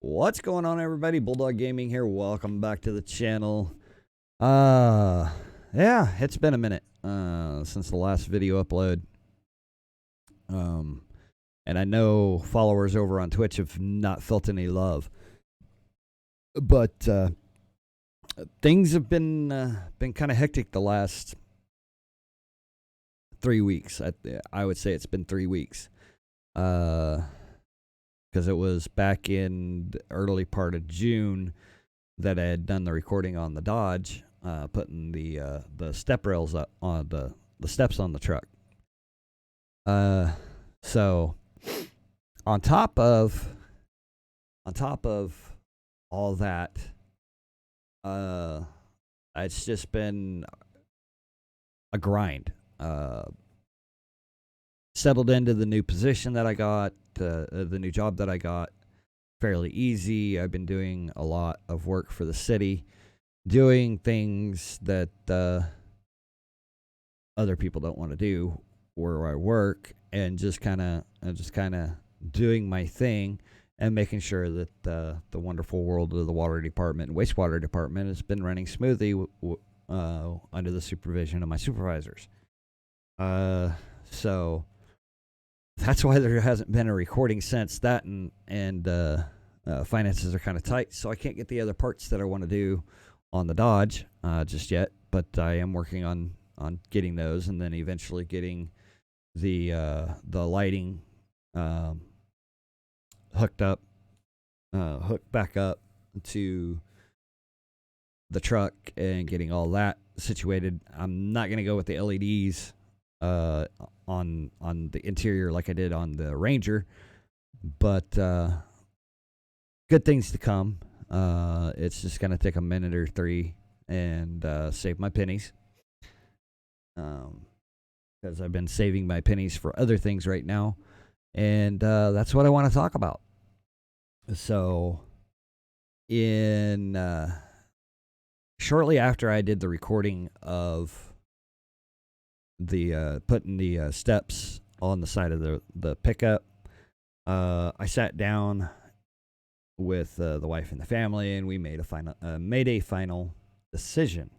What's going on, everybody? Bulldog Gaming here. Welcome back to the channel. Yeah, it's been a minute since the last video upload. And I know followers over on Twitch have not felt any love, but things have been kind of hectic the last 3 weeks. I would say it's been 3 weeks. Because it was back in the early part of June that I had done the recording on the Dodge, putting the step rails up on the steps on the truck. So on top of all that, it's just been a grind. Settled into the new position that I got, the new job that I got, fairly easy. I've been doing a lot of work for the city, doing things that other people don't want to do where I work, and just kind of doing my thing and making sure that the wonderful world of the water department and wastewater department has been running smoothly under the supervision of my supervisors. So that's why there hasn't been a recording since that, and finances are kind of tight, so I can't get the other parts that I want to do on the Dodge just yet. But I am working on getting those, and then eventually getting the lighting hooked back up to the truck and getting all that situated. I'm not going to go with the LEDs on the interior like I did on the Ranger, but good things to come. It's just going to take a minute or three and save my pennies, because I've been saving my pennies for other things right now, and that's what I want to talk about. So in shortly after I did the recording of the putting the steps on the side of the pickup, I sat down with the wife and the family, and we made a final decision.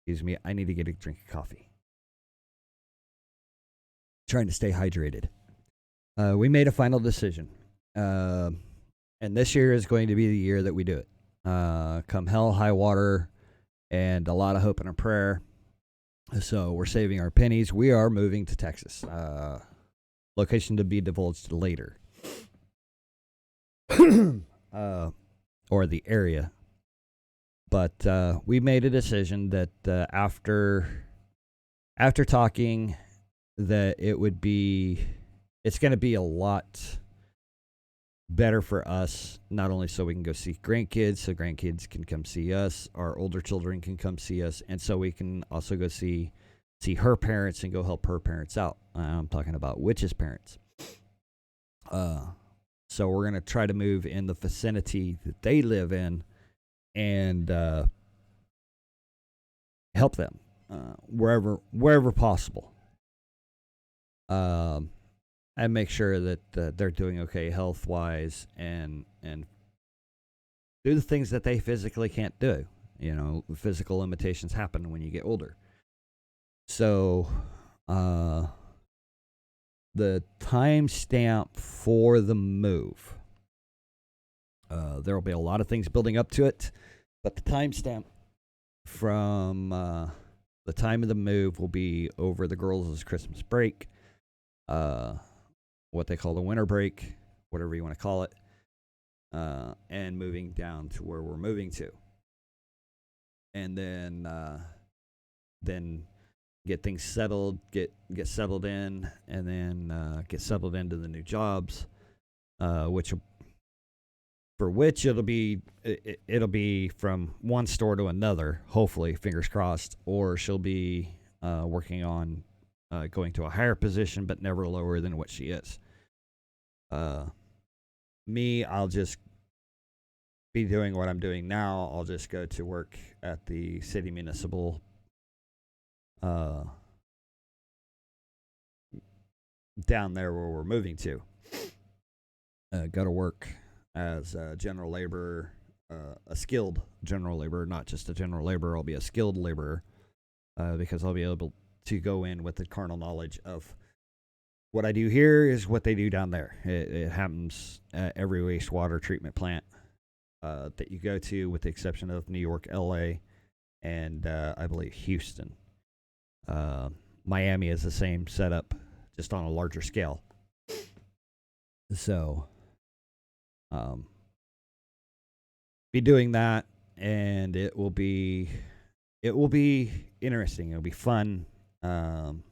Excuse me, I need to get a drink of coffee. Trying to stay hydrated. We made a final decision, and this year is going to be the year that we do it. Come hell, high water, and a lot of hope and a prayer. So we're saving our pennies. We are moving to Texas. Location to be divulged later. Or the area. But we made a decision that after talking, that it's going to be a lot better for us, not only so we can go see grandkids, so grandkids can come see us, our older children can come see us, and so we can also go see her parents and go help her parents out. I'm talking about Witch's parents. So we're going to try to move in the vicinity that they live in and help them wherever possible. And make sure that they're doing okay health-wise, and do the things that they physically can't do. You know, physical limitations happen when you get older. So, the timestamp for the move, there will be a lot of things building up to it, but the timestamp from the time of the move will be over the girls' Christmas break, what they call the winter break, whatever you want to call it, and moving down to where we're moving to, and then get things settled, get settled in, and then get settled into the new jobs, which it'll be from one store to another, hopefully, fingers crossed, or she'll be working on going to a higher position, but never lower than what she is. Me, I'll just be doing what I'm doing now. I'll just go to work at the city municipal down there where we're moving to. Go to work as a general laborer, a skilled general laborer, not just a general laborer. I'll be a skilled laborer because I'll be able to go in with the carnal knowledge of what I do here is what they do down there. It happens at every wastewater treatment plant that you go to, with the exception of New York, LA, and I believe Houston. Miami is the same setup, just on a larger scale. So, be doing that, and it will be interesting. It'll be fun, and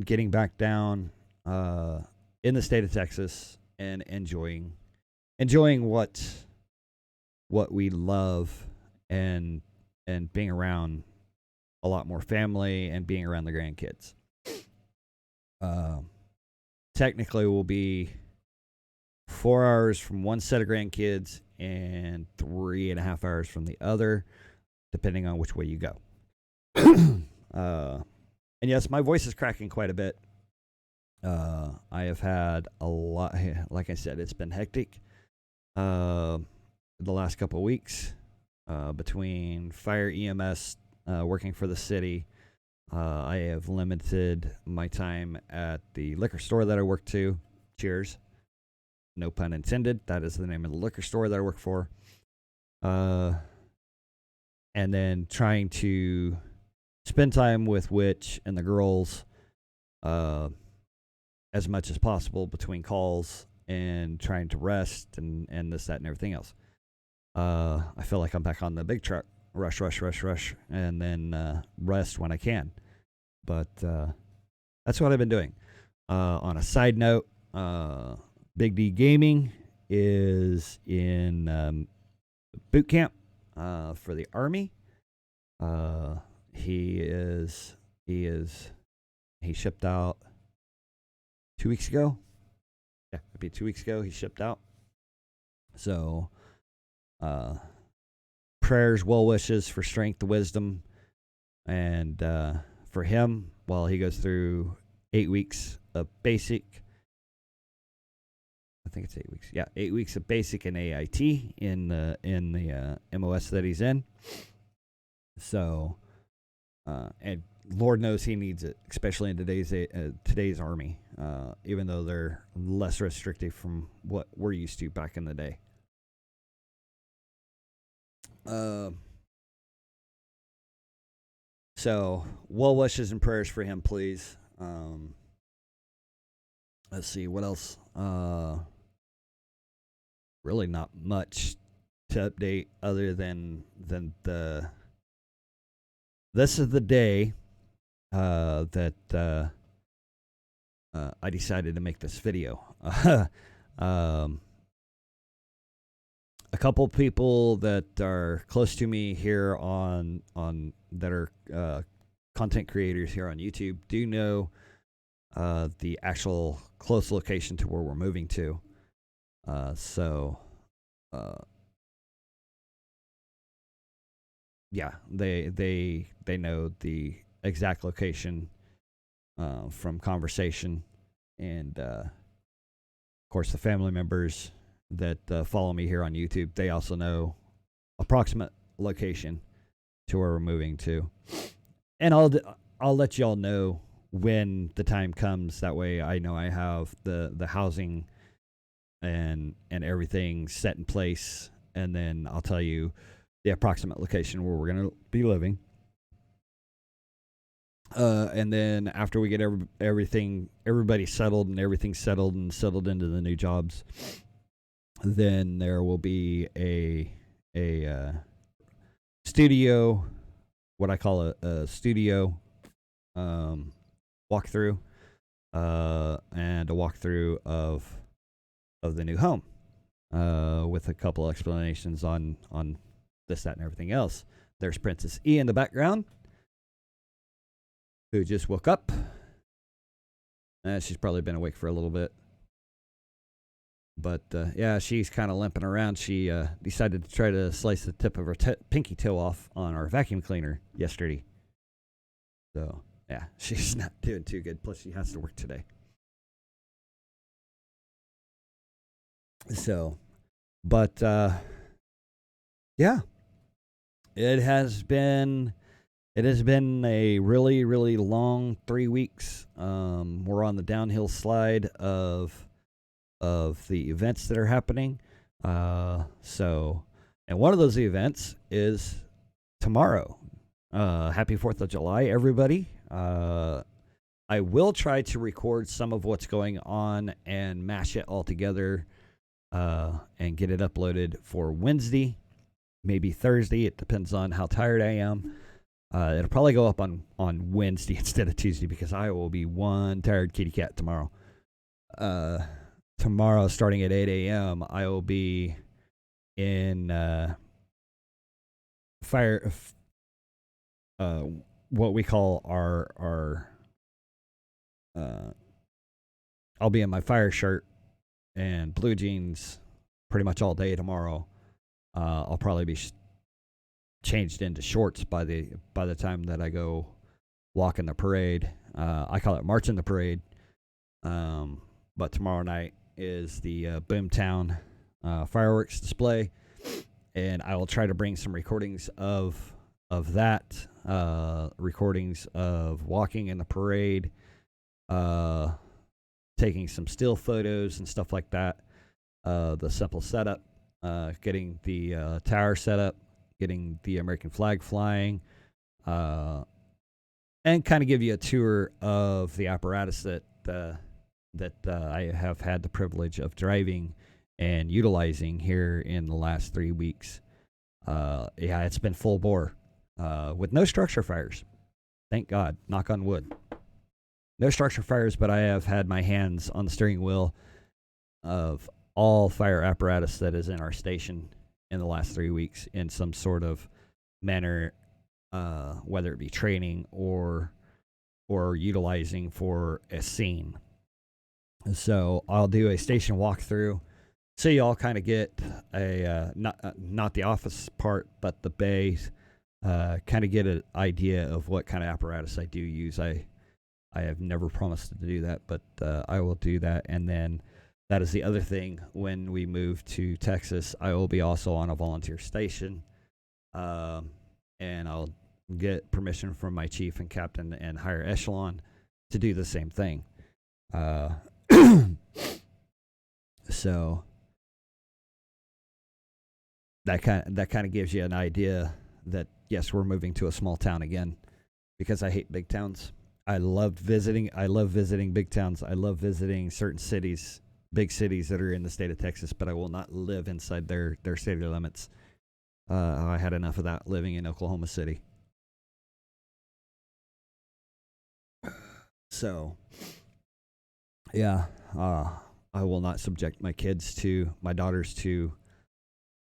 getting back down in the state of Texas and enjoying what we love, and being around a lot more family and being around the grandkids. Technically, we'll be 4 hours from one set of grandkids and 3.5 hours from the other, depending on which way you go. And yes, my voice is cracking quite a bit. I have had a lot, like I said, it's been hectic the last couple of weeks between fire, EMS, working for the city. I have limited my time at the liquor store that I work to. Cheers. No pun intended. That is the name of the liquor store that I work for. And then trying to spend time with Witch and the girls as much as possible between calls, and trying to rest and this, that, and everything else. I feel like I'm back on the big truck. Rush, and then rest when I can. But that's what I've been doing. On a side note, Big D Gaming is in boot camp for the Army. He shipped out 2 weeks ago. Yeah, it'd be 2 weeks ago he shipped out. So, prayers, well wishes for strength, wisdom, and for him while he goes through 8 weeks of basic. I think it's 8 weeks. Yeah, 8 weeks of basic and AIT in the MOS that he's in. So, and Lord knows he needs it, especially in today's Army. Even though they're less restrictive from what we're used to back in the day. So, well wishes and prayers for him, please. Let's see, what else? Really not much to update other than this is the day that I decided to make this video. A couple people that are close to me here on that are content creators here on YouTube do know the actual close location to where we're moving to. Yeah, they know the exact location from conversation, and of course the family members that follow me here on YouTube, they also know approximate location to where we're moving to, and I'll let y'all know when the time comes. That way I know I have the housing and everything set in place, and then I'll tell you the approximate location where we're going to be living. And then after we get everybody settled and everything settled into the new jobs, then there will be a studio, what I call a studio walkthrough, and a walkthrough of the new home, with a couple explanations on this, that, and everything else. There's Princess E in the background, who just woke up. She's probably been awake for a little bit. But, yeah, she's kind of limping around. She decided to try to slice the tip of her pinky toe off on our vacuum cleaner yesterday. So, yeah, she's not doing too good. Plus, she has to work today. So, But yeah, it has been a really, really long 3 weeks. We're on the downhill slide of the events that are happening. And one of those events is tomorrow. Happy 4th of July, everybody. I will try to record some of what's going on and mash it all together and get it uploaded for Wednesday, maybe Thursday. It depends on how tired I am. It'll probably go up on Wednesday instead of Tuesday because I will be one tired kitty cat tomorrow. Tomorrow, starting at 8 a.m., I will be in what we call our I'll be in my fire shirt and blue jeans pretty much all day tomorrow. I'll probably be changed into shorts by the time that I go walk in the parade. I call it march in the parade. But tomorrow night is the Boomtown fireworks display, and I will try to bring some recordings of that, recordings of walking in the parade, taking some still photos and stuff like that. The simple setup, getting the tower set up, getting the American flag flying, and kind of give you a tour of the apparatus that I have had the privilege of driving and utilizing here in the last 3 weeks. Yeah, it's been full bore with no structure fires. Thank God. Knock on wood. No structure fires, but I have had my hands on the steering wheel of all fire apparatus that is in our station in the last 3 weeks in some sort of manner, whether it be training or utilizing for a scene. So I'll do a station walkthrough, so you all kind of get a not the office part, but the bay, kind of get an idea of what kind of apparatus I do use. I have never promised to do that, but I will do that. And then that is the other thing. When we move to Texas, I will be also on a volunteer station, and I'll get permission from my chief and captain and higher echelon to do the same thing. So that kind of gives you an idea that yes, we're moving to a small town again, because I hate big towns. I love visiting big towns. I love visiting certain cities, big cities that are in the state of Texas, but I will not live inside their city limits. I had enough of that living in Oklahoma City. So, yeah, I will not subject my daughters to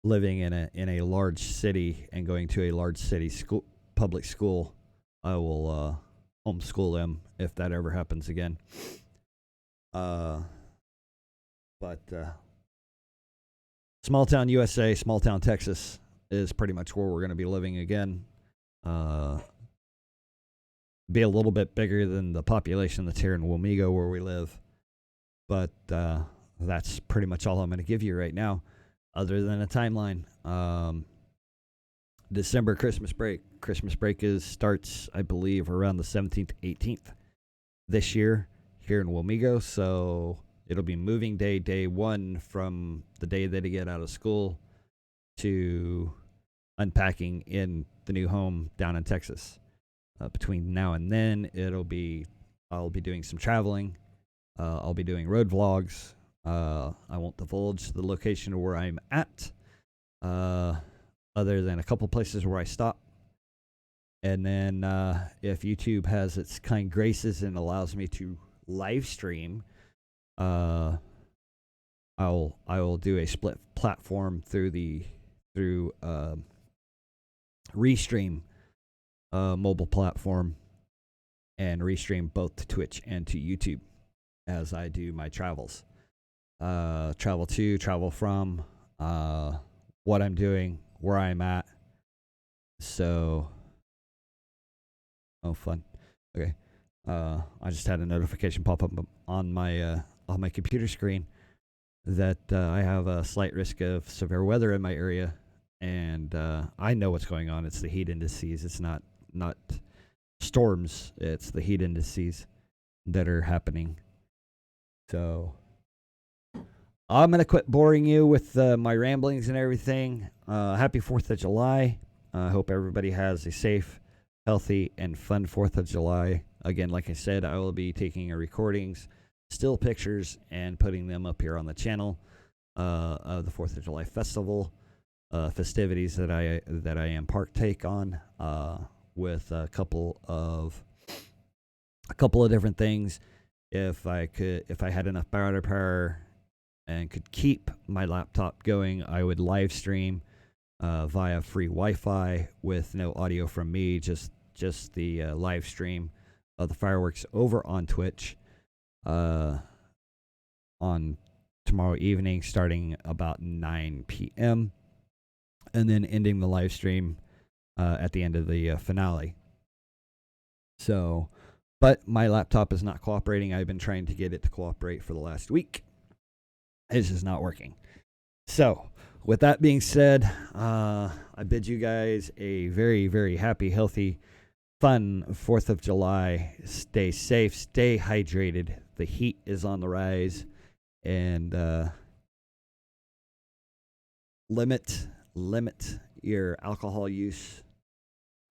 living in a large city and going to a large city school, public school. I will homeschool them if that ever happens again. But small town USA, small town Texas is pretty much where we're going to be living again. Be a little bit bigger than the population that's here in Wamego where we live. But that's pretty much all I'm going to give you right now, other than a timeline. December Christmas break. Christmas break starts, I believe, around the 17th, 18th this year here in Wamego. So it'll be moving day one, from the day that they get out of school to unpacking in the new home down in Texas. Between now and then, I'll be doing some traveling. I'll be doing road vlogs. I won't divulge the location of where I'm at, other than a couple places where I stop. And then if YouTube has its kind graces and allows me to live stream, I will do a split platform through Restream mobile platform, and restream both to Twitch and to YouTube as I do my travels. Travel to, travel from, what I'm doing, where I'm at. So, fun. Okay. I just had a notification pop up on my computer screen. that I have a slight risk of severe weather in my area, and I know what's going on. It's the heat indices. It's not storms. It's the heat indices that are happening. So I'm gonna quit boring you with my ramblings and everything. Happy 4th of July. I hope everybody has a safe, healthy, and fun 4th of July. Again, like I said, I will be taking recordings, still pictures, and putting them up here on the channel of the 4th of July festival festivities that I am partake on with a couple of different things. If I had enough battery power and could keep my laptop going, I would live stream via free Wi-Fi with no audio from me, just the live stream of the fireworks over on Twitch on tomorrow evening, starting about 9 p.m. and then ending the live stream at the end of the finale. So, but my laptop is not cooperating. I've been trying to get it to cooperate for the last week. It's just not working. So, with that being said, I bid you guys a very, very happy, healthy, fun 4th of July. Stay safe, stay hydrated. The heat is on the rise, and limit your alcohol use.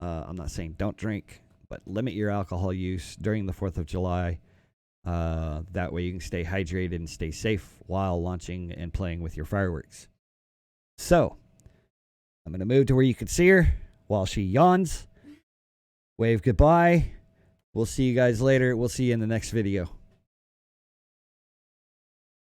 I'm not saying don't drink, but limit your alcohol use during the 4th of July. That way you can stay hydrated and stay safe while launching and playing with your fireworks. So, I'm going to move to where you can see her while she yawns. Wave goodbye. We'll see you guys later. We'll see you in the next video.